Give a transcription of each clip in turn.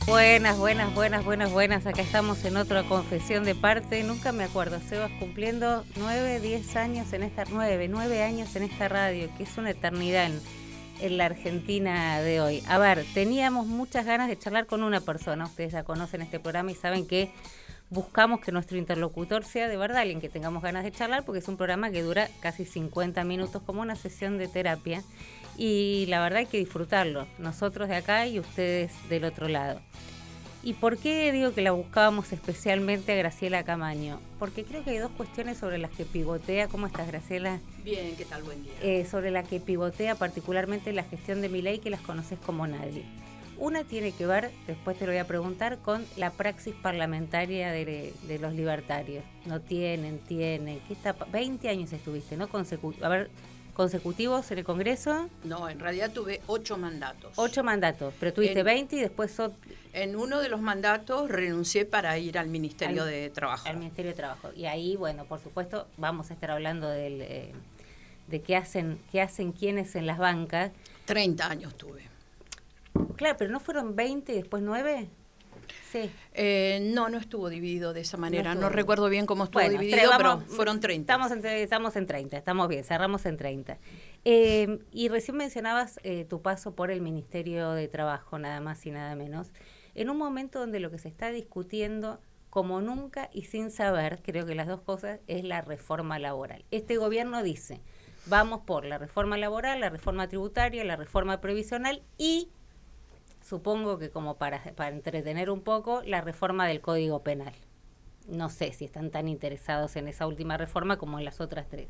Buenas, buenas, buenas, buenas, buenas. Acá estamos en otra confesión de parte. Nunca me acuerdo, Sebas cumpliendo 9 años en esta, 9 años en esta radio, que es una eternidad en la Argentina de hoy. A ver, teníamos muchas ganas de charlar con una persona. Ustedes ya conocen este programa y saben que buscamos que nuestro interlocutor sea de verdad alguien que tengamos ganas de charlar, porque es un programa que dura casi 50 minutos, como una sesión de terapia. Y la verdad hay que disfrutarlo, nosotros de acá y ustedes del otro lado. ¿Y por qué digo que la buscábamos especialmente a Graciela Camaño? Porque creo que hay dos cuestiones sobre las que pivotea. ¿Cómo estás, Graciela? Bien, ¿qué tal? Buen día. Sobre la que pivotea particularmente la gestión de Milei, que las conoces como nadie. Una tiene que ver, después te lo voy a preguntar, con la praxis parlamentaria de los libertarios. No tienen, ¿qué está? 20 años estuviste, ¿no? ¿Consecutivos en el Congreso? No, en realidad tuve 8 mandatos. 8 mandatos, pero tuviste 20 y después... En uno de los mandatos renuncié para ir al Ministerio de Trabajo. Al Ministerio de Trabajo. Y ahí, bueno, por supuesto, vamos a estar hablando de qué hacen quienes en las bancas. 30 años tuve. Claro, pero ¿no fueron 20 y después 9? Sí. No estuvo dividido de esa manera. No recuerdo bien cómo estuvo dividido, pero fueron 30. Estamos en 30, estamos bien, cerramos en 30. Y recién mencionabas tu paso por el Ministerio de Trabajo, nada más y nada menos, en un momento donde lo que se está discutiendo, como nunca y sin saber, creo que las dos cosas, es la reforma laboral. Este gobierno dice, vamos por la reforma laboral, la reforma tributaria, la reforma previsional y... supongo que como para entretener un poco, la reforma del Código Penal. No sé si están tan interesados en esa última reforma como en las otras 3.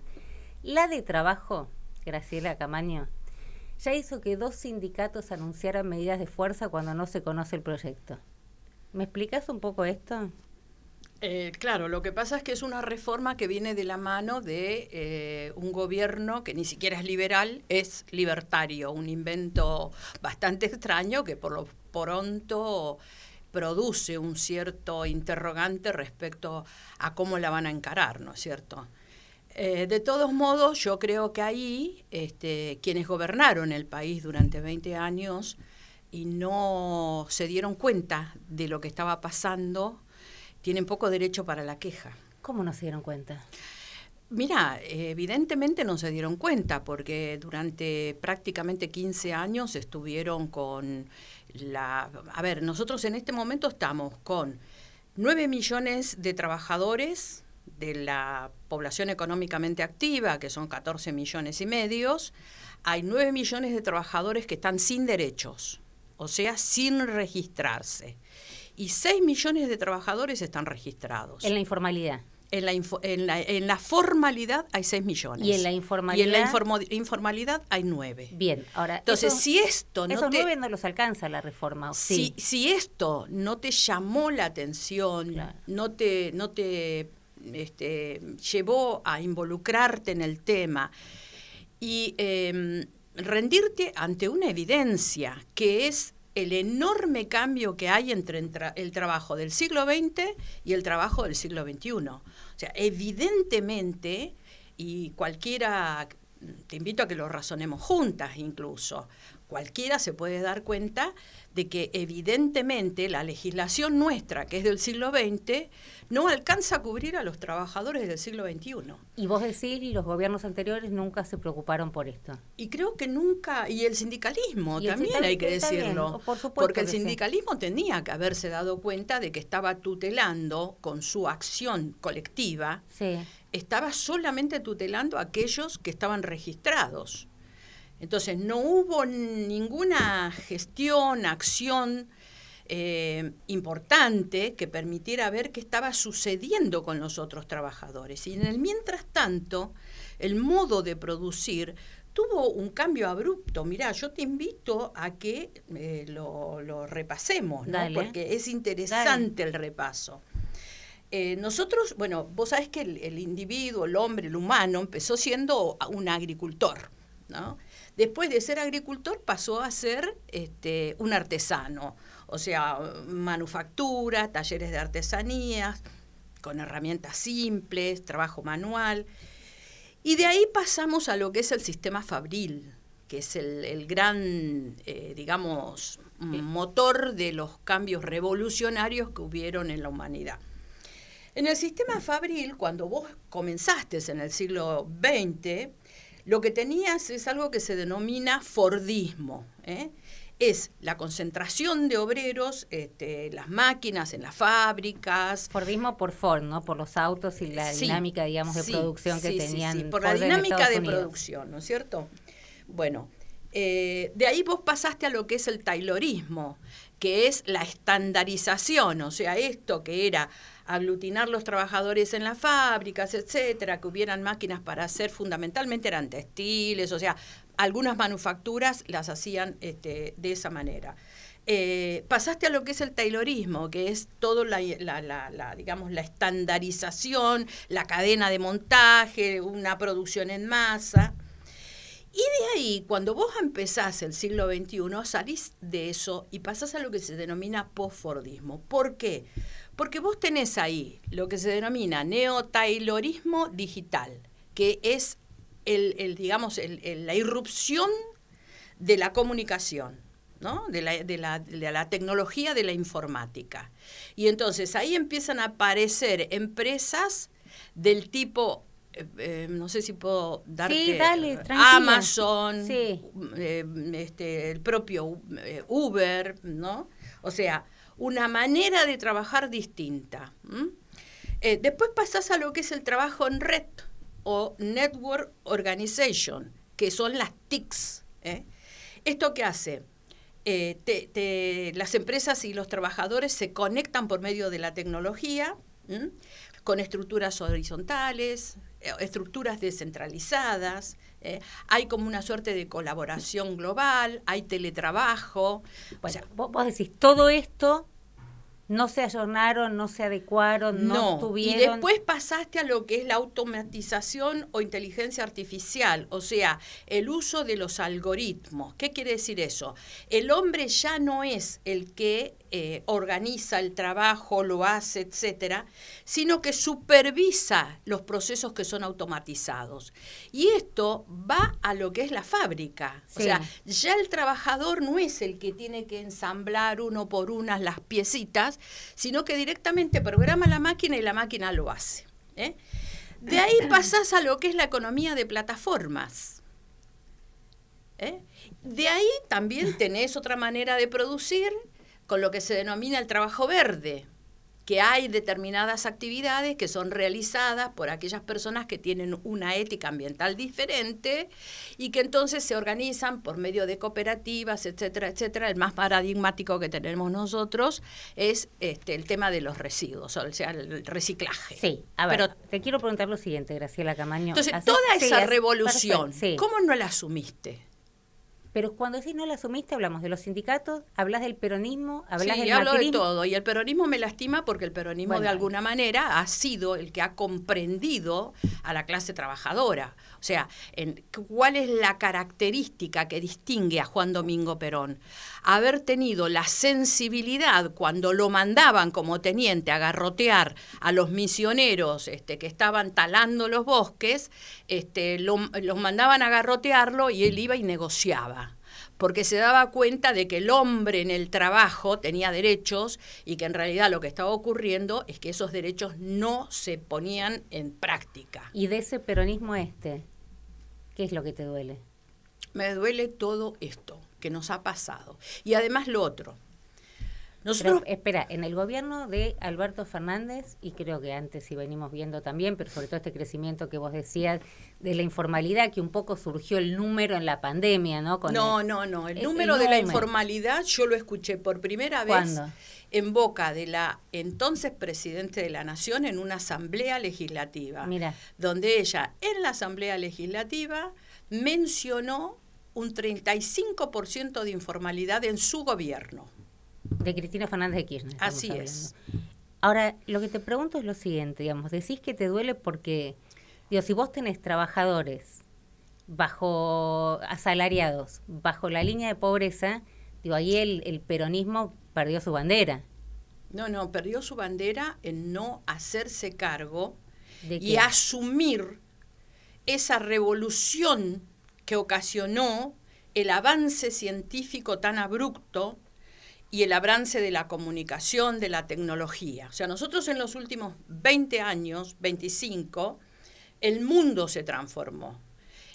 La de trabajo, Graciela Camaño, ya hizo que 2 sindicatos anunciaran medidas de fuerza cuando no se conoce el proyecto. ¿Me explicás un poco esto? Claro, lo que pasa es que es una reforma que viene de la mano de un gobierno que ni siquiera es liberal, es libertario, un invento bastante extraño que por lo pronto produce un cierto interrogante respecto a cómo la van a encarar, ¿no es cierto? De todos modos, yo creo que ahí quienes gobernaron el país durante 20 años y no se dieron cuenta de lo que estaba pasando, tienen poco derecho para la queja. ¿Cómo no se dieron cuenta? Mira, evidentemente no se dieron cuenta porque durante prácticamente 15 años estuvieron con la... A ver, nosotros en este momento estamos con 9 millones de trabajadores de la población económicamente activa, que son 14 millones y medio. Hay 9 millones de trabajadores que están sin derechos, o sea, sin registrarse. Y 6 millones de trabajadores están registrados. En la informalidad. En la formalidad hay 6 millones. ¿Y en la informalidad? Y en la informalidad hay 9. Bien, ahora... Entonces, si esto no esos 9 no los alcanza la reforma, ¿sí? Si esto no te llamó la atención, claro, no te llevó a involucrarte en el tema y rendirte ante una evidencia que es el enorme cambio que hay entre el trabajo del siglo XX y el trabajo del siglo XXI. O sea, evidentemente, y cualquiera, te invito a que lo razonemos juntas incluso, cualquiera se puede dar cuenta de que evidentemente la legislación nuestra, que es del siglo XX, no alcanza a cubrir a los trabajadores del siglo XXI. Y vos decís, los gobiernos anteriores nunca se preocuparon por esto. Y creo que nunca, y el sindicalismo también hay que decirlo, por supuesto, porque el sindicalismo tenía que haberse dado cuenta de que estaba tutelando con su acción colectiva, estaba solamente tutelando a aquellos que estaban registrados. Entonces no hubo ninguna gestión, acción importante que permitiera ver qué estaba sucediendo con los otros trabajadores. Y en el mientras tanto, el modo de producir tuvo un cambio abrupto. Mirá, yo te invito a que lo repasemos, ¿no? Dale, porque es interesante el repaso. Nosotros, bueno, vos sabés que el individuo, el hombre, el humano, empezó siendo un agricultor, ¿no? Después de ser agricultor pasó a ser un artesano, o sea, manufactura, talleres de artesanías, con herramientas simples, trabajo manual. Y de ahí pasamos a lo que es el sistema fabril, que es el gran, digamos, motor de los cambios revolucionarios que hubieron en la humanidad. En el sistema fabril, cuando vos comenzaste en el siglo XX, lo que tenías es algo que se denomina Fordismo, es la concentración de obreros, las máquinas en las fábricas. Fordismo por Ford, ¿no? Por los autos y la dinámica, digamos, de producción que tenían. Sí, por la dinámica de producción, ¿no es cierto? Bueno, de ahí vos pasaste a lo que es el taylorismo, que es la estandarización, o sea, esto que era aglutinar los trabajadores en las fábricas, etcétera, que hubieran máquinas para hacer, fundamentalmente eran textiles, o sea, algunas manufacturas las hacían de esa manera. Pasaste a lo que es el taylorismo, que es todo digamos, la estandarización, la cadena de montaje, una producción en masa. Y de ahí, cuando vos empezás el siglo XXI, salís de eso y pasás a lo que se denomina postfordismo. ¿Por qué? Porque vos tenés ahí lo que se denomina neotaylorismo digital, que es digamos, la irrupción de la comunicación, ¿no? de la tecnología de la informática. Y entonces ahí empiezan a aparecer empresas del tipo, no sé si puedo darte, sí, dale, tranquila. Amazon, sí. El propio Uber, ¿no? O sea, una manera de trabajar distinta. Después pasás a lo que es el trabajo en red o Network Organization, que son las TICs. ¿Esto qué hace? Las empresas y los trabajadores se conectan por medio de la tecnología, con estructuras horizontales, estructuras descentralizadas, hay como una suerte de colaboración global, hay teletrabajo. Bueno, o sea, vos decís, todo esto no se ayornaron, no se adecuaron, no tuvieron. Y después pasaste a lo que es la automatización o inteligencia artificial, o sea, el uso de los algoritmos. ¿Qué quiere decir eso? El hombre ya no es el que organiza el trabajo, lo hace, etcétera, sino que supervisa los procesos que son automatizados. Y esto va a lo que es la fábrica. Sí. O sea, ya el trabajador no es el que tiene que ensamblar uno por una las piecitas, sino que directamente programa la máquina y la máquina lo hace. De ahí pasás a lo que es la economía de plataformas. De ahí también tenés otra manera de producir con lo que se denomina el trabajo verde, que hay determinadas actividades que son realizadas por aquellas personas que tienen una ética ambiental diferente y que entonces se organizan por medio de cooperativas, etcétera, etcétera. El más paradigmático que tenemos nosotros es el tema de los residuos, o sea, el reciclaje. Sí, a ver, pero te quiero preguntar lo siguiente, Graciela Camaño. Entonces, toda esa revolución, ¿cómo no la asumiste? Pero cuando decís no la asumiste, hablamos de los sindicatos, hablas del peronismo, hablas del hablo maquinismo. De todo. Y el peronismo me lastima porque el peronismo de alguna manera ha sido el que ha comprendido a la clase trabajadora. O sea, ¿cuál es la característica que distingue a Juan Domingo Perón? Haber tenido la sensibilidad cuando lo mandaban como teniente a garrotear a los misioneros que estaban talando los bosques, los mandaban a garrotearlo y él iba y negociaba, porque se daba cuenta de que el hombre en el trabajo tenía derechos y que en realidad lo que estaba ocurriendo es que esos derechos no se ponían en práctica. Y de ese peronismo ¿qué es lo que te duele? Me duele todo esto que nos ha pasado. Y además lo otro. Nosotros... Pero, espera, en el gobierno de Alberto Fernández, y creo que antes sí venimos viendo también, pero sobre todo este crecimiento que vos decías de la informalidad, que un poco surgió el número en la pandemia, ¿no? No. El número de la informalidad yo lo escuché por primera vez en boca de la entonces Presidente de la Nación en una asamblea legislativa. Mira. Donde ella, en la asamblea legislativa, mencionó un 35% de informalidad en su gobierno. De Cristina Fernández de Kirchner. Así es. Ahora, lo que te pregunto es lo siguiente, digamos, decís que te duele porque, si vos tenés trabajadores asalariados, bajo la línea de pobreza, ahí el peronismo perdió su bandera. No, perdió su bandera en no hacerse cargo y asumir esa revolución que ocasionó el avance científico tan abrupto y el avance de la comunicación, de la tecnología. O sea, nosotros en los últimos 20 años, 25, el mundo se transformó.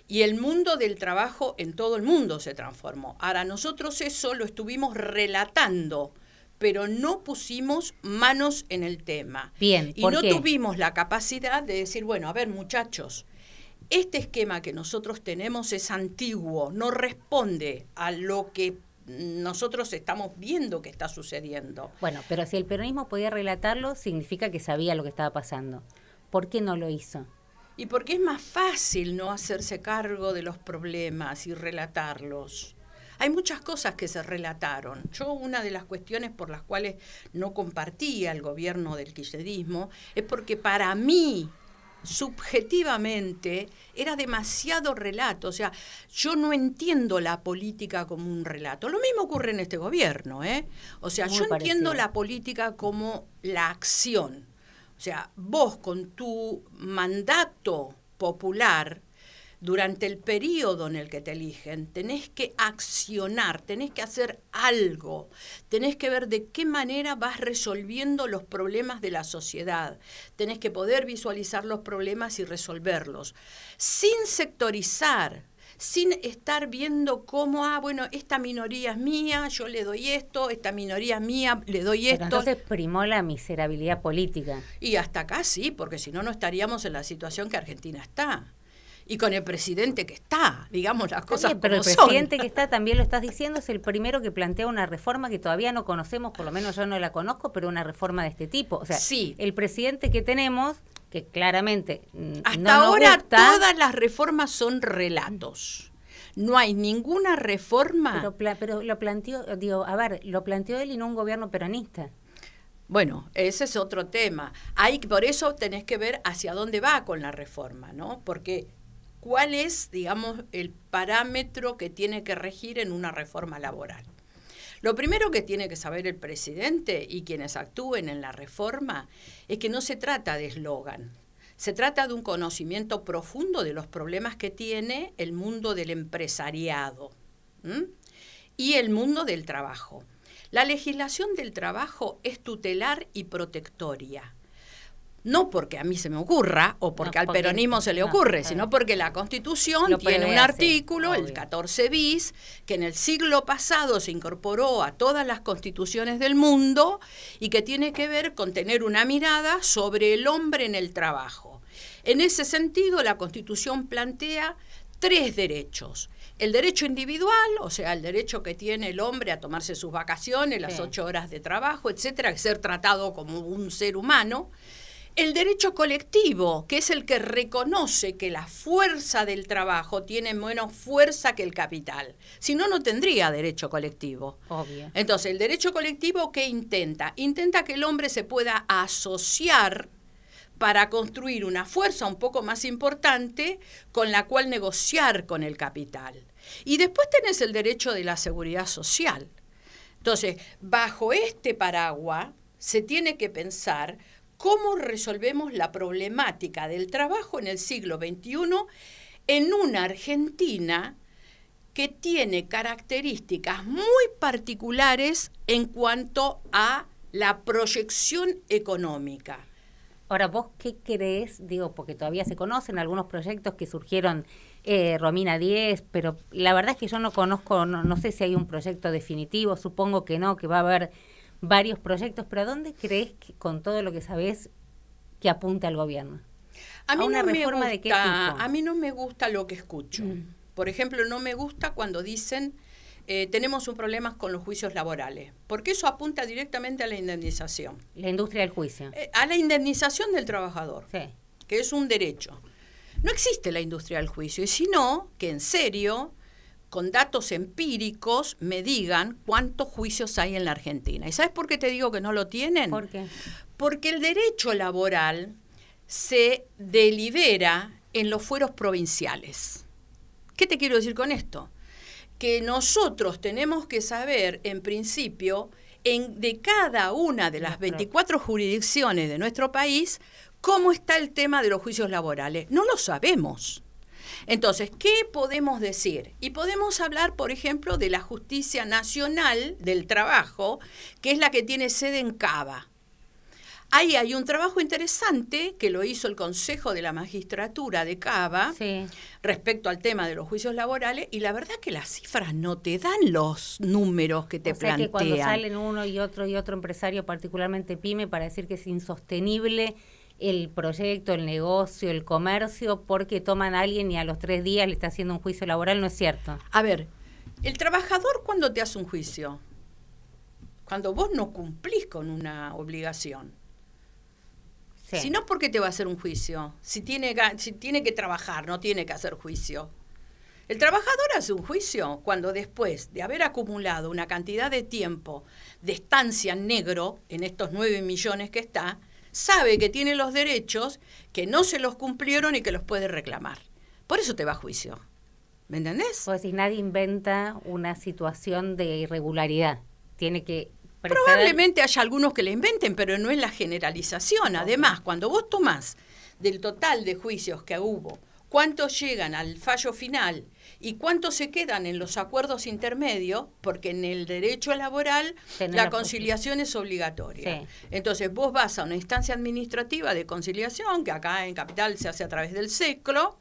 Y el mundo del trabajo en todo el mundo se transformó. Ahora, nosotros eso lo estuvimos relatando, pero no pusimos manos en el tema. Bien, y no tuvimos la capacidad de decir, bueno, a ver, muchachos, este esquema que nosotros tenemos es antiguo, no responde a lo que nosotros estamos viendo que está sucediendo. Bueno, pero si el peronismo podía relatarlo, significa que sabía lo que estaba pasando. ¿Por qué no lo hizo? Y porque es más fácil no hacerse cargo de los problemas y relatarlos. Hay muchas cosas que se relataron. Yo, una de las cuestiones por las cuales no compartía el gobierno del kirchnerismo es porque para mí, subjetivamente, era demasiado relato. O sea, yo no entiendo la política como un relato. Lo mismo ocurre en este gobierno, ¿eh? O sea, yo entiendo la política como la acción. O sea, vos con tu mandato popular, durante el periodo en el que te eligen, tenés que accionar, tenés que hacer algo, tenés que ver de qué manera vas resolviendo los problemas de la sociedad, tenés que poder visualizar los problemas y resolverlos, sin sectorizar, sin estar viendo cómo, bueno, esta minoría es mía, yo le doy esto, esta minoría es mía, le doy esto. Pero entonces primó la miserabilidad política. Y hasta acá sí, porque si no, no estaríamos en la situación que Argentina está. Y con el presidente que está, digamos las cosas pero como el presidente que está, también lo estás diciendo, es el primero que plantea una reforma que todavía no conocemos, por lo menos yo no la conozco, pero una reforma de este tipo. O sea, sí. El presidente que tenemos, que claramente hasta no ahora nos gusta, todas las reformas son relatos. No hay ninguna reforma. Pero lo planteó, digo, a ver, lo planteó él y no un gobierno peronista. Bueno, ese es otro tema. Por eso tenés que ver hacia dónde va con la reforma, ¿no? Porque ¿cuál es, digamos, el parámetro que tiene que regir en una reforma laboral? Lo primero que tiene que saber el presidente y quienes actúen en la reforma es que no se trata de eslogan, se trata de un conocimiento profundo de los problemas que tiene el mundo del empresariado y el mundo del trabajo. La legislación del trabajo es tutelar y protectoria. No porque a mí se me ocurra o porque al peronismo se le ocurre, sino porque la Constitución tiene un artículo, el 14 bis, que en el siglo pasado se incorporó a todas las constituciones del mundo y que tiene que ver con tener una mirada sobre el hombre en el trabajo. En ese sentido, la Constitución plantea 3 derechos. El derecho individual, o sea, el derecho que tiene el hombre a tomarse sus vacaciones, las 8 horas de trabajo, etcétera, ser tratado como un ser humano. El derecho colectivo, que es el que reconoce que la fuerza del trabajo tiene menos fuerza que el capital. Si no, no tendría derecho colectivo. Obvio. Entonces, el derecho colectivo, ¿qué intenta? Intenta que el hombre se pueda asociar para construir una fuerza un poco más importante con la cual negociar con el capital. Y después tenés el derecho de la seguridad social. Entonces, bajo este paraguas se tiene que pensar cómo resolvemos la problemática del trabajo en el siglo XXI en una Argentina que tiene características muy particulares en cuanto a la proyección económica. Ahora, ¿vos qué creés? Digo, porque todavía se conocen algunos proyectos que surgieron, Romina 10, pero la verdad es que yo no conozco, no sé si hay un proyecto definitivo, supongo que no, que va a haber varios proyectos, pero ¿a dónde crees que, con todo lo que sabés, que apunta el gobierno? A mí una no reforma me de qué gusta, tipo. a mí no me gusta lo que escucho. Por ejemplo, no me gusta cuando dicen tenemos un problema con los juicios laborales, porque eso apunta directamente a la indemnización. La industria del juicio. A la indemnización del trabajador, Sí. que es un derecho. No existe la industria del juicio, y sino que en serio, con datos empíricos, me digan cuántos juicios hay en la Argentina. ¿Y sabes por qué te digo que no lo tienen? ¿Por qué? Porque el derecho laboral se delibera en los fueros provinciales. ¿Qué te quiero decir con esto? Que nosotros tenemos que saber, en principio, de cada una de las 24 jurisdicciones de nuestro país, cómo está el tema de los juicios laborales. No lo sabemos. Entonces, ¿qué podemos decir? Y podemos hablar, por ejemplo, de la Justicia Nacional del Trabajo, que es la que tiene sede en Cava. Ahí hay un trabajo interesante que lo hizo el Consejo de la Magistratura de Cava respecto al tema de los juicios laborales, y la verdad que las cifras no te dan los números que te plantean. Que cuando salen uno y otro empresario, particularmente pyme, para decir que es insostenible el proyecto, el negocio, el comercio, porque toman a alguien y a los 3 días le está haciendo un juicio laboral, no es cierto. A ver, el trabajador, ¿cuándo te hace un juicio? Cuando vos no cumplís con una obligación. Sí. Si no, ¿por qué te va a hacer un juicio? Si tiene que trabajar, no tiene que hacer juicio. El trabajador hace un juicio cuando después de haber acumulado una cantidad de tiempo de estancia en negro, en estos 9 millones que está, sabe que tiene los derechos, que no se los cumplieron y que los puede reclamar. Por eso te va a juicio. ¿Me entendés? Pues si nadie inventa una situación de irregularidad, tiene que... Probablemente haya algunos que la inventen, pero no es la generalización. Además, cuando vos tomás del total de juicios que hubo, cuántos llegan al fallo final y cuántos se quedan en los acuerdos intermedios, porque en el derecho laboral la conciliación es obligatoria. Sí. Entonces vos vas a una instancia administrativa de conciliación, que acá en Capital se hace a través del SECLO,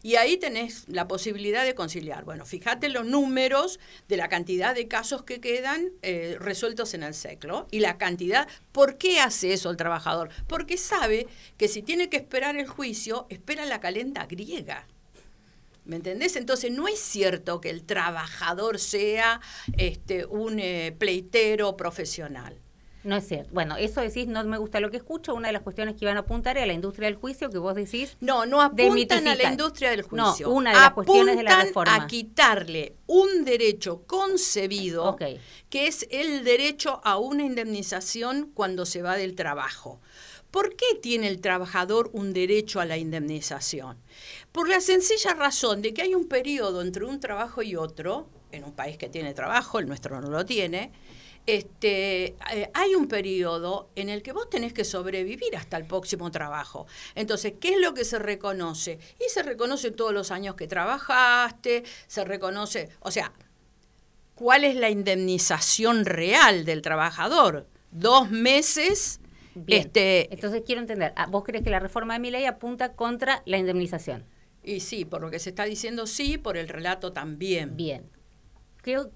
y ahí tenés la posibilidad de conciliar. Bueno, fíjate los números de la cantidad de casos que quedan resueltos en el SECLO y la cantidad. ¿Por qué hace eso el trabajador? Porque sabe que si tiene que esperar el juicio, espera la calenda griega. ¿Me entendés? Entonces no es cierto que el trabajador sea un pleitero profesional. No es cierto. Bueno, eso decís, no me gusta lo que escucho. Una de las cuestiones que iban a apuntar es a la industria del juicio, que vos decís... No apuntan a la industria del juicio. No, una de las cuestiones de la reforma. A quitarle un derecho concebido, que es el derecho a una indemnización cuando se va del trabajo. ¿Por qué tiene el trabajador un derecho a la indemnización? Por la sencilla razón de que hay un periodo entre un trabajo y otro, en un país que tiene trabajo, el nuestro no lo tiene... hay un periodo en el que vos tenés que sobrevivir hasta el próximo trabajo. Entonces, ¿qué es lo que se reconoce? Y se reconoce todos los años que trabajaste, se reconoce, o sea, ¿cuál es la indemnización real del trabajador? 2 meses. Bien. Entonces quiero entender, ¿vos crees que la reforma de mi ley apunta contra la indemnización? Y sí, por lo que se está diciendo sí, por el relato también. Bien. ¿Qué otra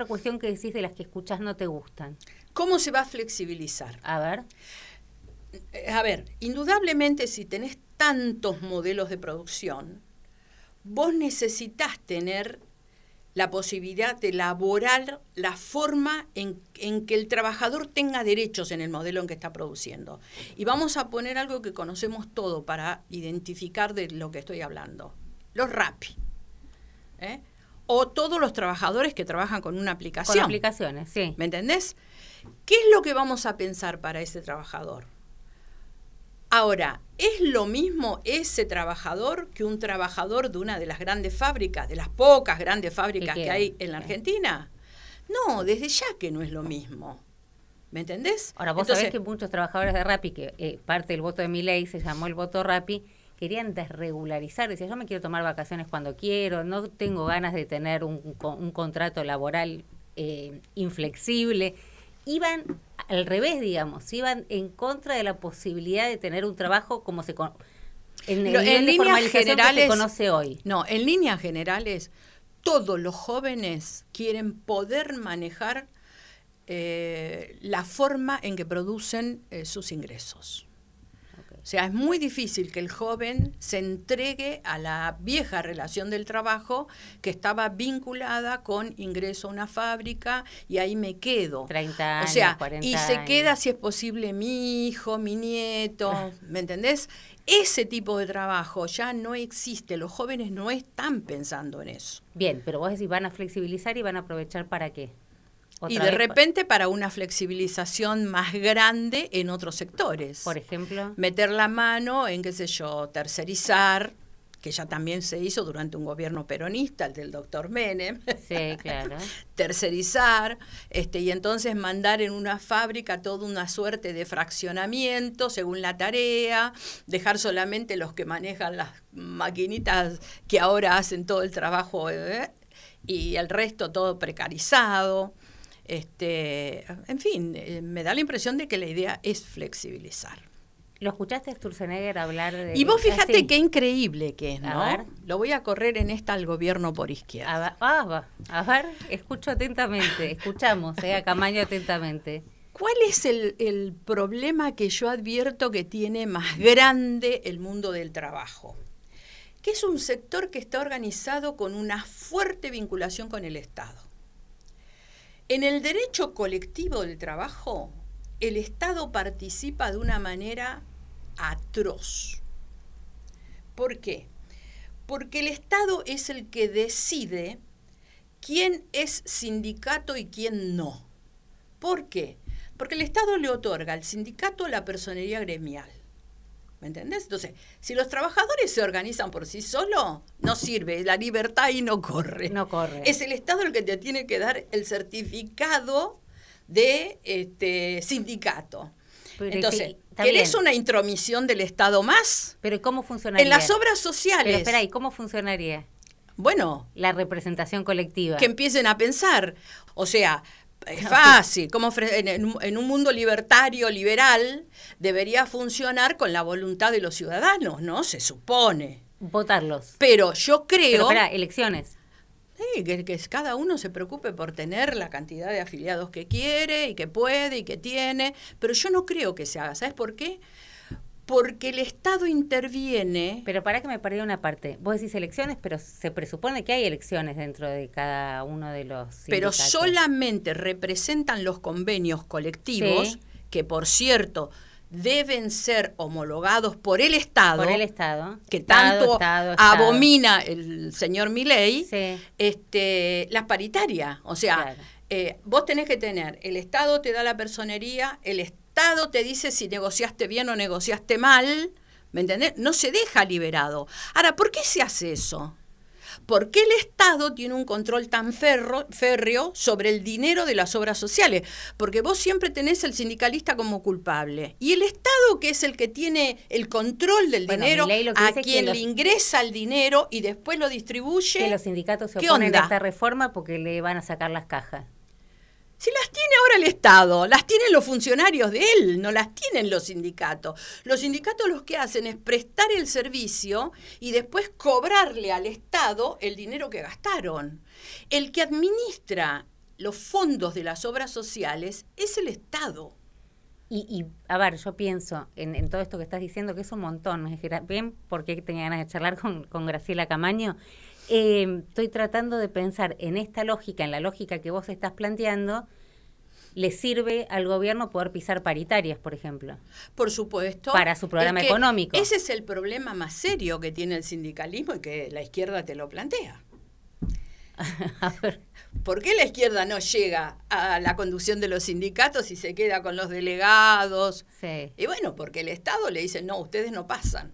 cuestión que decís de las que escuchás no te gustan? ¿Cómo se va a flexibilizar? A ver, indudablemente si tenés tantos modelos de producción, vos necesitás tener la posibilidad de elaborar la forma en que el trabajador tenga derechos en el modelo en que está produciendo. Y vamos a poner algo que conocemos todo para identificar de lo que estoy hablando. Los Rappi. O todos los trabajadores que trabajan con una aplicación. Con aplicaciones, sí. ¿Me entendés? ¿Qué es lo que vamos a pensar para ese trabajador? Ahora, ¿es lo mismo ese trabajador que un trabajador de una de las grandes fábricas, de las pocas grandes fábricas que hay en la Argentina? No, desde ya que no es lo mismo. ¿Me entendés? Ahora, vos sabés que muchos trabajadores de Rappi, que parte del voto de mi ley se llamó el voto Rappi, querían desregularizar, decían, yo me quiero tomar vacaciones cuando quiero, no tengo ganas de tener un contrato laboral inflexible. Iban al revés, digamos, iban en contra de la posibilidad de tener un trabajo como en el nivel de formalización que se conoce hoy. No, en líneas generales, todos los jóvenes quieren poder manejar la forma en que producen sus ingresos. O sea, es muy difícil que el joven se entregue a la vieja relación del trabajo que estaba vinculada con ingreso a una fábrica y ahí me quedo. 30 años, o sea, 40 y se queda, si es posible, mi hijo, mi nieto, ¿me entendés? Ese tipo de trabajo ya no existe, los jóvenes no están pensando en eso. Bien, pero vos decís, van a flexibilizar y van a aprovechar ¿para qué? Y de repente para una flexibilización más grande en otros sectores. Por ejemplo. Meter la mano en, qué sé yo, tercerizar que ya también se hizo durante un gobierno peronista, el del doctor Menem. Sí, claro. Tercerizar, y entonces mandar en una fábrica toda una suerte de fraccionamiento según la tarea, dejar solamente los que manejan las maquinitas que ahora hacen todo el trabajo, y el resto todo precarizado. En fin, me da la impresión de que la idea es flexibilizar. ¿Lo escuchaste a Sturzenegger hablar de...? Y vos fíjate qué increíble que es, ¿no? A ver. Lo voy a correr en esta al gobierno por izquierda. A ver, escucho atentamente, escuchamos a Camaño atentamente. ¿Cuál es el problema que yo advierto que tiene más grande el mundo del trabajo? Que es un sector que está organizado con una fuerte vinculación con el Estado. En el derecho colectivo del trabajo, el Estado participa de una manera atroz. ¿Por qué? Porque el Estado es el que decide quién es sindicato y quién no. ¿Por qué? Porque el Estado le otorga al sindicato la personería gremial. ¿Me entendés? Entonces, si los trabajadores se organizan por sí solos, no sirve, la libertad ahí no corre. No corre. Es el Estado el que te tiene que dar el certificado de sindicato. Pero entonces, sí, ¿querés una intromisión del Estado más? Pero ¿cómo funcionaría? En las obras sociales. Pero espera, ¿y cómo funcionaría? Bueno. La representación colectiva. Que empiecen a pensar. O sea, es fácil. Como en un mundo libertario, liberal, debería funcionar con la voluntad de los ciudadanos, ¿no? Se supone. Votarlos. Pero yo creo... Pero espera, elecciones. Sí, que cada uno se preocupe por tener la cantidad de afiliados que quiere y que puede y que tiene, pero yo no creo que se haga. ¿Sabes por qué? Porque el Estado interviene... Pero para que me perdí una parte. Vos decís elecciones, pero se presupone que hay elecciones dentro de cada uno de los sindicatos. Pero solamente representan los convenios colectivos, sí, que por cierto... deben ser homologados por el Estado, que tanto abomina el señor Milei, sí, las paritarias. O sea, claro, vos tenés que tener, el Estado te da la personería, el Estado te dice si negociaste bien o negociaste mal, ¿me entendés? No se deja liberado. Ahora, ¿por qué se hace eso? ¿Por qué el Estado tiene un control tan férreo sobre el dinero de las obras sociales? Porque vos siempre tenés al sindicalista como culpable. Y el Estado, que es el que tiene el control del dinero, a quien le ingresa el dinero y después lo distribuye. Que los sindicatos se oponen a esta reforma porque le van a sacar las cajas. Si las tiene ahora el Estado, las tienen los funcionarios de él, no las tienen los sindicatos. Los sindicatos lo que hacen es prestar el servicio y después cobrarle al Estado el dinero que gastaron. El que administra los fondos de las obras sociales es el Estado. Y a ver, yo pienso en todo esto que estás diciendo, que es un montón. Bien, porque tenía ganas de charlar con Graciela Camaño. Estoy tratando de pensar en esta lógica, en la lógica que vos estás planteando, ¿le sirve al gobierno poder pisar paritarias, por ejemplo? Por supuesto. Para su programa económico. Ese es el problema más serio que tiene el sindicalismo y que la izquierda te lo plantea. A ver. ¿Por qué la izquierda no llega a la conducción de los sindicatos y se queda con los delegados? Sí. Y bueno, porque el Estado le dice, no, ustedes no pasan.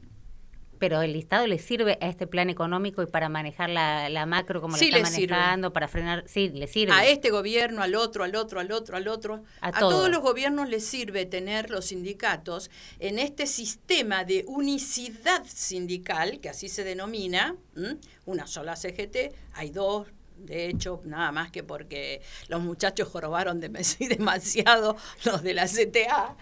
Pero el Estado le sirve a este plan económico y para manejar la macro como sí, lo está manejando, para frenar, sí, le sirve. A este gobierno, al otro. A todos los gobiernos les sirve tener los sindicatos en este sistema de unicidad sindical, que así se denomina, una sola CGT, hay dos. De hecho, nada más que porque los muchachos jorobaron demasiado los de la CTA.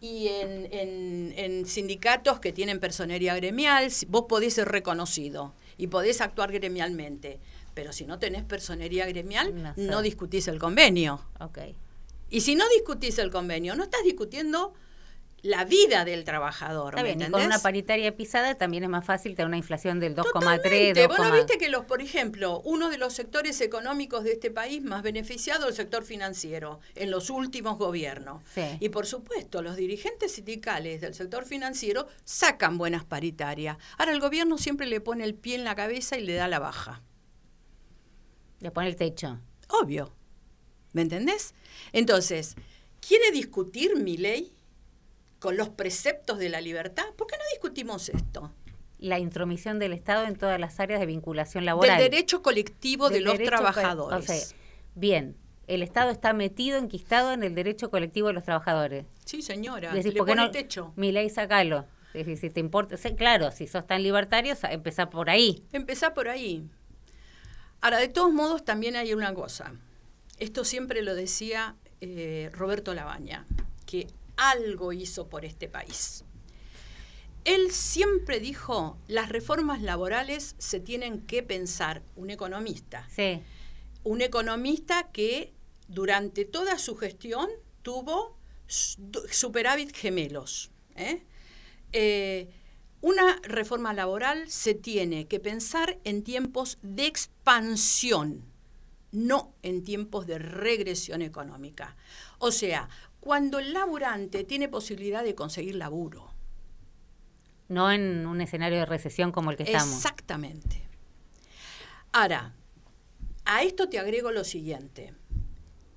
Y en sindicatos que tienen personería gremial, vos podés ser reconocido y podés actuar gremialmente, pero si no tenés personería gremial, no discutís el convenio. Okay. Y si no discutís el convenio, no estás discutiendo la vida del trabajador. Está bien, ¿me y con entendés? una paritaria pisada también es más fácil tener una inflación del 2,3. Totalmente. Bueno, viste que por ejemplo, uno de los sectores económicos de este país más beneficiado es el sector financiero en los últimos gobiernos. Sí. Y por supuesto, los dirigentes sindicales del sector financiero sacan buenas paritarias. Ahora el gobierno siempre le pone el pie en la cabeza y le da la baja. Le pone el techo. Obvio. ¿Me entendés? Entonces, ¿quiere discutir Milei con los preceptos de la libertad? ¿Por qué no discutimos esto? la intromisión del Estado en todas las áreas de vinculación laboral. Del derecho colectivo de los trabajadores. O sea, bien, el Estado está metido, enquistado en el derecho colectivo de los trabajadores. Sí, señora, decís, le ¿por qué pone no, techo? mi ley, sacalo. Si te importa, claro, si sos tan libertario, empezá por ahí. Empezá por ahí. Ahora, de todos modos, también hay una cosa. Esto siempre lo decía Roberto Labaña, que algo hizo por este país. Él siempre dijo, las reformas laborales se tienen que pensar, un economista. Sí. Un economista que durante toda su gestión tuvo superávit gemelos. Una reforma laboral se tiene que pensar en tiempos de expansión, no en tiempos de regresión económica. O sea, cuando el laburante tiene posibilidad de conseguir laburo. No en un escenario de recesión como el que estamos. Exactamente. Ahora, a esto te agrego lo siguiente.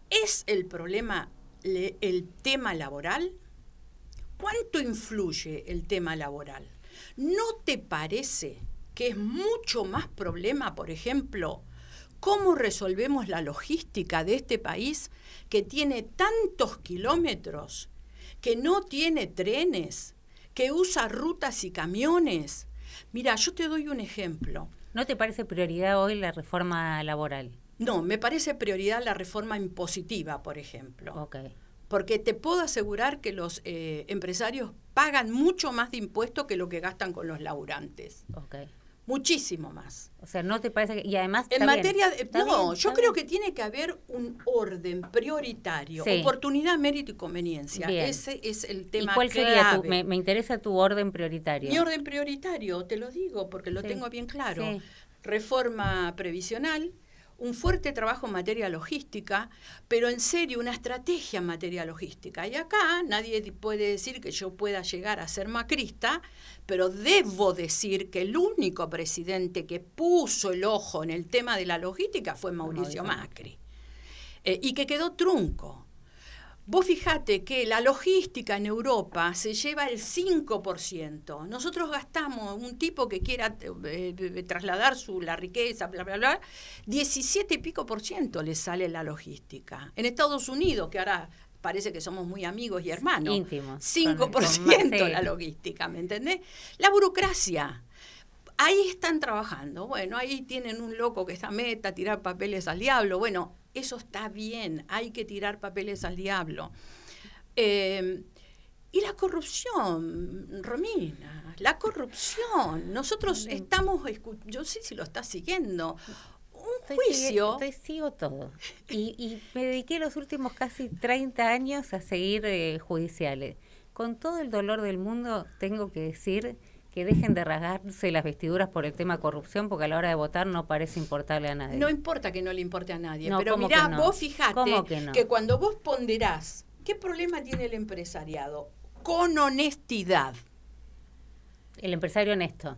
¿Es el problema el tema laboral? ¿Cuánto influye el tema laboral? ¿No te parece que es mucho más problema, por ejemplo, cómo resolvemos la logística de este país que tiene tantos kilómetros, que no tiene trenes, que usa rutas y camiones? Mira, yo te doy un ejemplo. ¿No te parece prioridad hoy la reforma laboral? No, me parece prioridad la reforma impositiva, por ejemplo. Okay. Porque te puedo asegurar que los empresarios pagan mucho más de impuestos que lo que gastan con los laburantes. Okay. Muchísimo más. O sea, ¿no te parece que...? Y además... En materia... yo creo que tiene que haber un orden prioritario. Sí. Oportunidad, mérito y conveniencia. Bien. Ese es el tema. ¿Y cuál sería me interesa tu orden prioritario? Mi orden prioritario, te lo digo porque lo tengo bien claro. Sí. Reforma previsional, un fuerte trabajo en materia logística, pero en serio, una estrategia en materia logística. Y acá nadie puede decir que yo pueda llegar a ser macrista, pero debo decir que el único presidente que puso el ojo en el tema de la logística fue Mauricio Macri, y que quedó trunco. Vos fijate que la logística en Europa se lleva el 5%. Nosotros gastamos, un tipo que quiera trasladar la riqueza, bla, bla, bla, 17 y pico % le sale la logística. En Estados Unidos, que ahora parece que somos muy amigos y hermanos, íntimos, 5% la logística, ¿me entendés? La burocracia. Ahí están trabajando. Bueno, ahí tienen un loco que está meta, tirar papeles al diablo. Bueno, eso está bien, hay que tirar papeles al diablo. Y la corrupción, Romina, la corrupción. Nosotros estamos, yo sé si lo estás siguiendo, un juicio. Sigo todo. Y me dediqué los últimos casi 30 años a seguir judiciales. Con todo el dolor del mundo, tengo que decir que dejen de rasgarse las vestiduras por el tema corrupción, porque a la hora de votar no parece importarle a nadie. No importa que no le importe a nadie, no, pero mirá, no? Vos fijate que cuando vos ponderás, ¿qué problema tiene el empresariado? Con honestidad. El empresario honesto.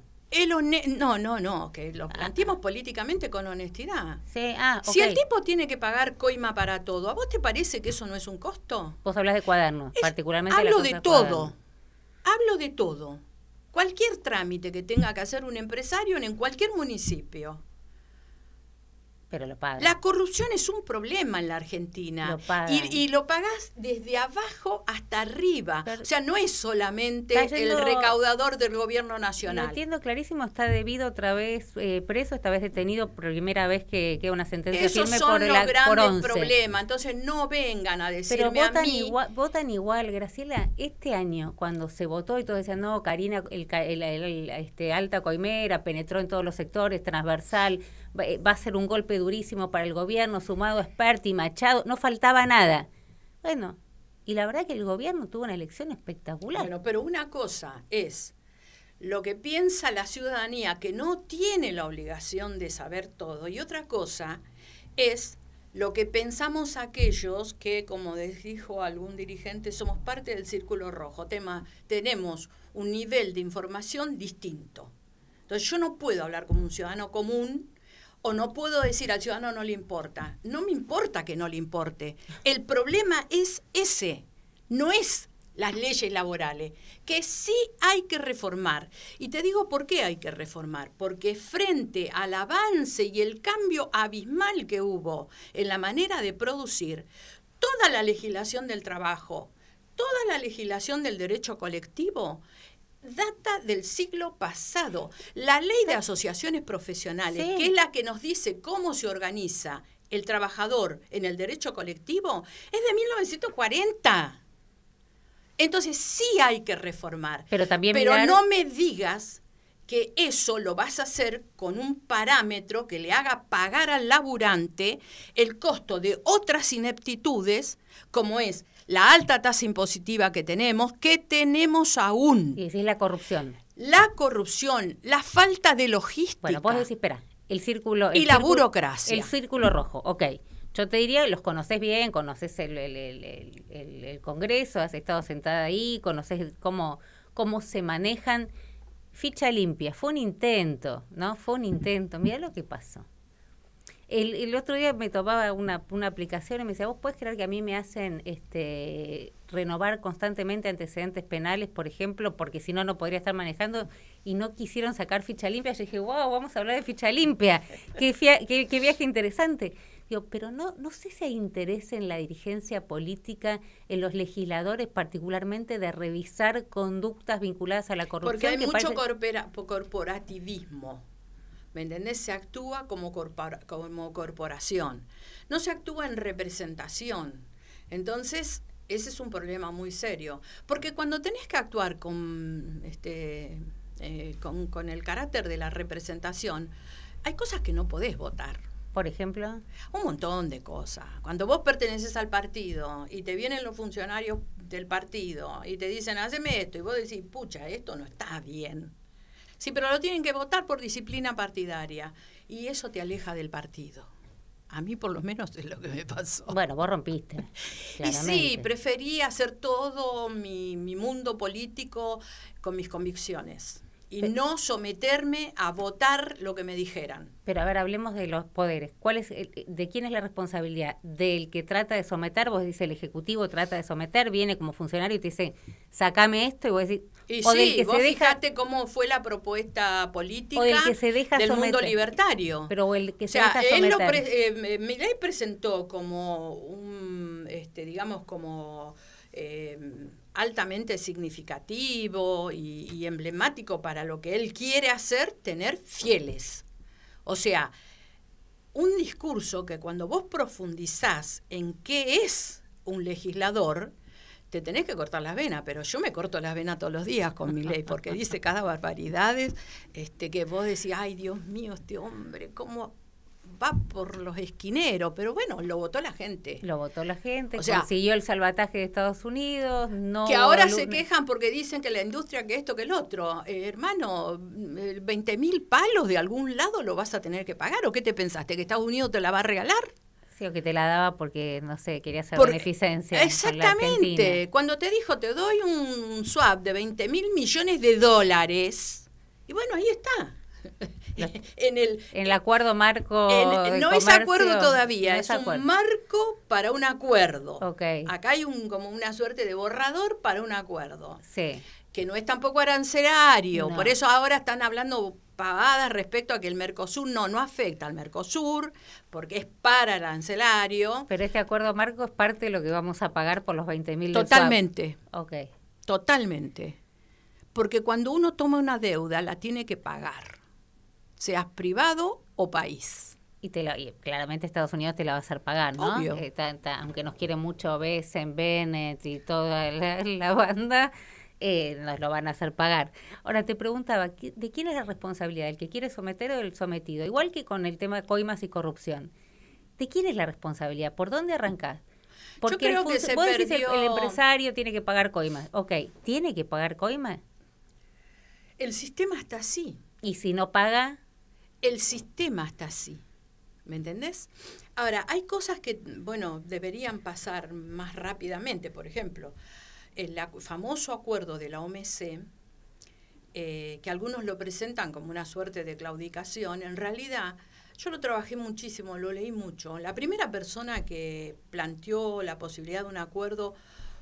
No, que lo planteemos políticamente con honestidad. Sí, okay. Si el tipo tiene que pagar coima para todo, ¿a vos te parece que eso no es un costo? Vos hablas de cuadernos, particularmente. Hablo de todo. Hablo de todo. Cualquier trámite que tenga que hacer un empresario en cualquier municipio. Pero lo paga. La corrupción es un problema en la Argentina. Lo pagan. Y lo pagás desde abajo hasta arriba. Pero, o sea, no es solamente el recaudador del gobierno nacional. Lo entiendo clarísimo, está debido otra vez preso, esta vez detenido, primera vez que queda una sentencia firme por 11. Esos son los grandes problemas. Entonces no vengan a decirme a mí. Votan igual, Graciela. Este año, cuando se votó y todos decían, no, Karina, alta coimera, penetró en todos los sectores, transversal, va a ser un golpe durísimo para el gobierno, sumado a Esperti, Machado, no faltaba nada. Bueno, y la verdad que el gobierno tuvo una elección espectacular. Bueno, pero una cosa es lo que piensa la ciudadanía, que no tiene la obligación de saber todo, y otra cosa es lo que pensamos aquellos que, como dijo algún dirigente, somos parte del círculo rojo, tenemos un nivel de información distinto. Entonces yo no puedo hablar como un ciudadano común, o no puedo decir al ciudadano no le importa. No me importa que no le importe. El problema es ese. No es las leyes laborales, que sí hay que reformar. Y te digo por qué hay que reformar, porque frente al avance y el cambio abismal que hubo en la manera de producir, toda la legislación del trabajo, toda la legislación del derecho colectivo, data del siglo pasado. La ley de asociaciones profesionales, sí, que es la que nos dice cómo se organiza el trabajador en el derecho colectivo, es de 1940. Entonces sí hay que reformar. Pero no me digas que eso lo vas a hacer con un parámetro que le haga pagar al laburante el costo de otras ineptitudes, como es la alta tasa impositiva que tenemos aún. Y decís la corrupción. La corrupción, la falta de logística. Bueno, vos decís, espera, el círculo... Y la burocracia. El círculo rojo, ok. Yo te diría, los conocés bien, conocés el Congreso, has estado sentada ahí, conocés cómo se manejan. Ficha limpia, fue un intento, ¿no? Fue un intento. Mirá lo que pasó. El otro día me tomaba una aplicación y me decía, ¿vos podés creer que a mí me hacen renovar constantemente antecedentes penales, por ejemplo, porque si no, no podría estar manejando, y no quisieron sacar ficha limpia? Yo dije, wow, vamos a hablar de ficha limpia. Qué viaje interesante. Digo, pero no sé si hay interés en la dirigencia política, en los legisladores particularmente, de revisar conductas vinculadas a la corrupción. Porque hay mucho corporativismo, ¿me entendés? Se actúa como corporación, no se actúa en representación. Entonces, ese es un problema muy serio, porque cuando tenés que actuar con el carácter de la representación, hay cosas que no podés votar. Por ejemplo, un montón de cosas. Cuando vos perteneces al partido y te vienen los funcionarios del partido y te dicen, haceme esto, y vos decís, pucha, esto no está bien. Sí, pero lo tienen que votar por disciplina partidaria, y eso te aleja del partido. A mí por lo menos es lo que me pasó. Bueno, vos rompiste, claramente. Y sí, preferí hacer todo mi mundo político con mis convicciones. Y no someterme a votar lo que me dijeran. Pero a ver, hablemos de los poderes. ¿De quién es la responsabilidad? ¿Del que trata de someter? Vos dices, el Ejecutivo trata de someter, viene como funcionario y te dice, sacame esto, y vos decís... Y o sí, del que vos fijate cómo fue la propuesta política del mundo libertario. Pero el que se deja someter. Milei presentó como digamos, como... altamente significativo y emblemático para lo que él quiere hacer, tener fieles. O sea, un discurso que cuando vos profundizás en qué es un legislador, te tenés que cortar las venas, pero yo me corto las venas todos los días con Milei, porque dice cada barbaridades que vos decís, ay, Dios mío, este hombre, ¿cómo va por los esquineros? Pero bueno, lo votó la gente. Lo votó la gente, o sea, consiguió el salvataje de Estados Unidos. No, que ahora se quejan porque dicen que la industria, que esto, que el otro. Hermano, 20.000 palos de algún lado lo vas a tener que pagar. ¿O qué te pensaste? ¿Que Estados Unidos te la va a regalar? Sí, o que te la daba porque, no sé, quería hacer beneficencia. Exactamente. Cuando te dijo, te doy un swap de 20.000 millones de dólares. Y bueno, ahí está. En el acuerdo marco no es acuerdo todavía, no es un marco para un acuerdo. Okay. Acá hay como una suerte de borrador para un acuerdo, sí, que no es tampoco arancelario. No. Por eso ahora están hablando pavadas respecto a que el Mercosur no afecta al Mercosur, porque es para arancelario. Pero este acuerdo marco es parte de lo que vamos a pagar por los 20.000. Totalmente. Okay. Totalmente. Porque cuando uno toma una deuda la tiene que pagar, seas privado o país. Y claramente Estados Unidos te la va a hacer pagar, ¿no? Obvio. Aunque nos quiere mucho Besen, Bennett y toda la banda, nos lo van a hacer pagar. Ahora, te preguntaba, ¿de quién es la responsabilidad? ¿El que quiere someter o el sometido? Igual que con el tema de coimas y corrupción. ¿De quién es la responsabilidad? ¿Por dónde arrancás? Porque yo creo que vos decís el empresario tiene que pagar coimas. Ok, ¿tiene que pagar coimas? El sistema está así. ¿Y si no paga? El sistema está así. ¿Me entendés? Ahora, hay cosas que, bueno, deberían pasar más rápidamente. Por ejemplo, el famoso acuerdo de la OMC, que algunos lo presentan como una suerte de claudicación, en realidad yo lo trabajé muchísimo, lo leí mucho. La primera persona que planteó la posibilidad de un acuerdo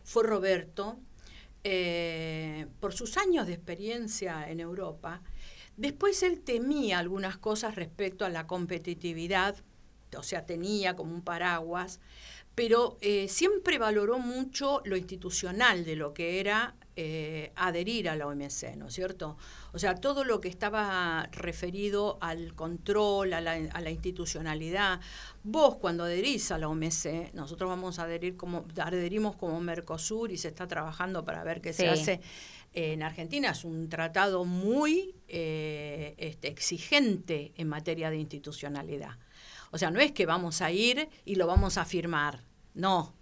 fue Roberto, por sus años de experiencia en Europa, después él temía algunas cosas respecto a la competitividad, o sea, tenía como un paraguas, pero siempre valoró mucho lo institucional de lo que era adherir a la OMC, ¿no es cierto? O sea, todo lo que estaba referido al control, a la institucionalidad. Vos cuando adherís a la OMC, nosotros vamos a adherimos como Mercosur y se está trabajando para ver qué se hace en Argentina. Es un tratado muy exigente en materia de institucionalidad. O sea, no es que vamos a ir y lo vamos a firmar, no.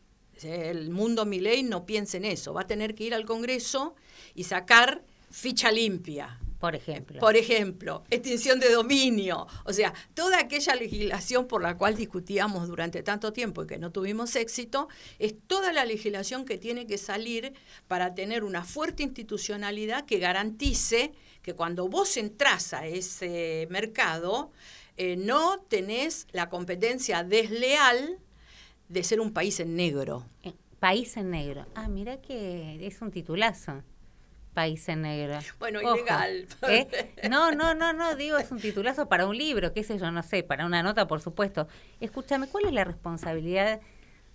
El mundo Milei no piensa en eso, va a tener que ir al Congreso y sacar ficha limpia. Por ejemplo. Por ejemplo, extinción de dominio. O sea, toda aquella legislación por la cual discutíamos durante tanto tiempo y que no tuvimos éxito, es toda la legislación que tiene que salir para tener una fuerte institucionalidad que garantice que cuando vos entrás a ese mercado, no tenés la competencia desleal de ser un país en negro. País en negro. Ah, mira que es un titulazo. País en negro. Bueno, ojo, ilegal. No, digo, es un titulazo para un libro, qué sé yo, no sé, para una nota, por supuesto. Escúchame, ¿cuál es la responsabilidad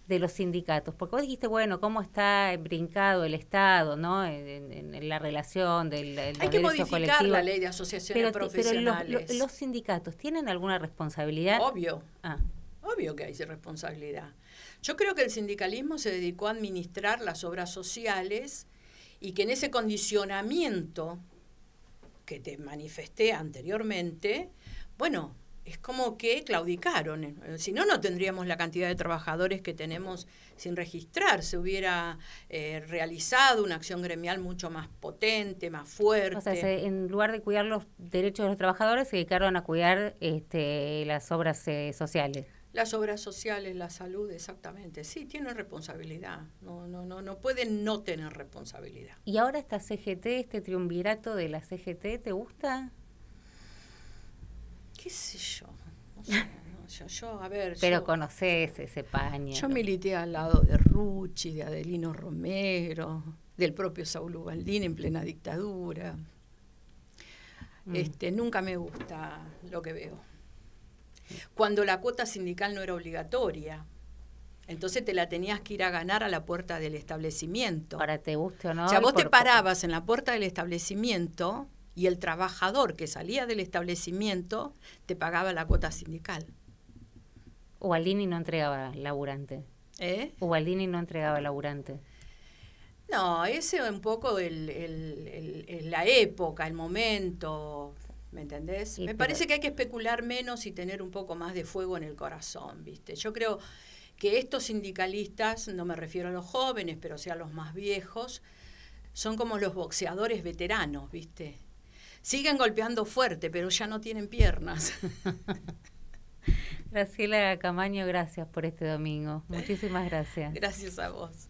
de los sindicatos? Porque vos dijiste, bueno, cómo está brincado el Estado, ¿no? En la relación del hay que modificar la ley de asociaciones profesionales. Pero los sindicatos, ¿tienen alguna responsabilidad? Obvio. Obvio que hay responsabilidad. Yo creo que el sindicalismo se dedicó a administrar las obras sociales y que en ese condicionamiento que te manifesté anteriormente, bueno, es como que claudicaron. Si no, no tendríamos la cantidad de trabajadores que tenemos sin registrar. Se hubiera realizado una acción gremial mucho más potente, más fuerte. O sea, en lugar de cuidar los derechos de los trabajadores, se dedicaron a cuidar las obras sociales. Las obras sociales, la salud, exactamente. Sí, tienen responsabilidad. No pueden no tener responsabilidad. ¿Y ahora esta CGT, este triunvirato de la CGT, te gusta? ¿Qué sé yo? No sé, a ver... Pero conocés ese paño. Yo milité al lado de Rucci, de Adelino Romero, del propio Saúl Ubaldín en plena dictadura. Nunca me gusta lo que veo. Cuando la cuota sindical no era obligatoria, entonces te la tenías que ir a ganar a la puerta del establecimiento. Para te guste o no. O sea, vos te parabas en la puerta del establecimiento y el trabajador que salía del establecimiento te pagaba la cuota sindical. Ubaldini no entregaba laburante. Ubaldini no entregaba laburante. No, ese es un poco la época, el momento... ¿Me entendés? Me parece que hay que especular menos y tener un poco más de fuego en el corazón, ¿viste? Yo creo que estos sindicalistas, no me refiero a los jóvenes, pero sí a los más viejos, son como los boxeadores veteranos, ¿viste? Siguen golpeando fuerte, pero ya no tienen piernas. Graciela Camaño, gracias por este domingo. Muchísimas gracias. Gracias a vos.